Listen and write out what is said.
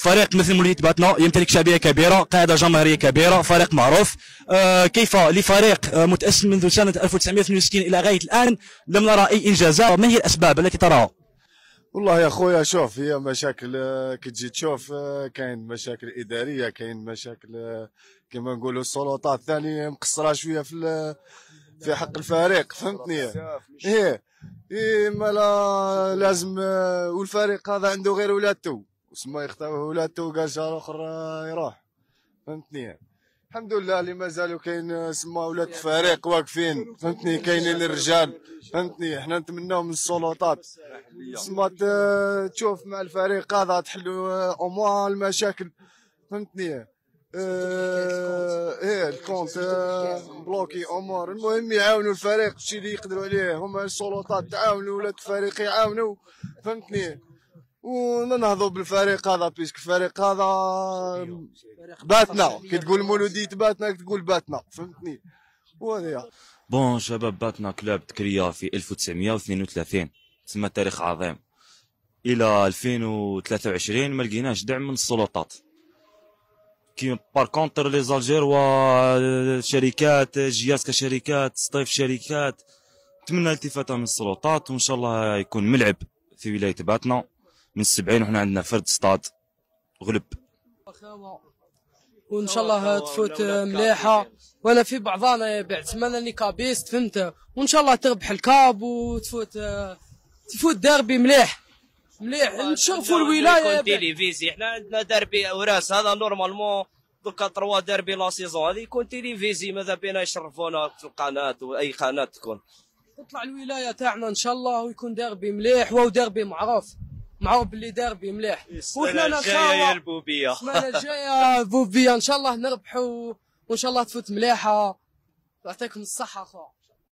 فريق مثل مولودية باتنا يمتلك شعبية كبيرة، قاعدة جماهيرية كبيرة، فريق معروف. كيف لفريق متأسس منذ سنة 1962 إلى غاية الآن لم نرى أي إنجازات؟ ما هي الأسباب التي تراها؟ والله يا خويا شوف، هي مشاكل كي تجي تشوف كاين مشاكل إدارية، كاين مشاكل كما نقولوا السلطات ثاني مقصرة شوية في حق الفريق، فهمتني؟ ايه ما لازم والفريق هذا عنده غير ولادته، وسما يختار ولادته قال شهر اخر يروح، فهمتني؟ الحمد لله اللي مازالوا كاين سما ولاد الفريق واقفين، فهمتني؟ كاينين الرجال، فهمتني؟ حنا نتمناو من السلطات سما تشوف مع الفريق هذا تحلوا امور المشاكل، فهمتني؟ الكونت بلوكي امور، المهم يعاونوا الفريق الشيء اللي يقدروا عليه، هما السلطات تعاونوا ولاد الفريق يعاونوا، فهمتني؟ وننهضوا بالفريق هذا، بيسك الفريق هذا باتنا، كي تقول مولودية باتنا تقول باتنا، فهمتني؟ وهذه بون شباب باتنا كلاب تكريا في 1932، تسمى تاريخ عظيم. الى 2023 ما لقيناش دعم من السلطات. كي بار كونتر لي زالجير وشركات جياس كشركات سطيف شركات، نتمنى التفاته من السلطات، وان شاء الله يكون ملعب في ولايه باتنا من 70، وحنا عندنا فرد ستاد غلب، وان شاء الله تفوت مليحه. وانا في بعضانا بعت ماني كابيست، فهمت؟ وان شاء الله تربح الكاب وتفوت ديربي مليح نشوفوا الولايه. يكون تيليفيزي، حنا عندنا ديربي اوراس هذا نورمالمون دوكا 3 ديربي لا سيزون هذه يكون تيليفيزي، ماذا بينا يشرفونا في القناه واي قناه تكون تطلع الولايه تاعنا ان شاء الله ويكون ديربي مليح، وهو ديربي معروف باللي ديربي مليح. وحنا نتشاور البوبيه السنه الجايه البوبيه ان شاء الله نربحوا، وان شاء الله تفوت مليحه. يعطيكم الصحه اخو.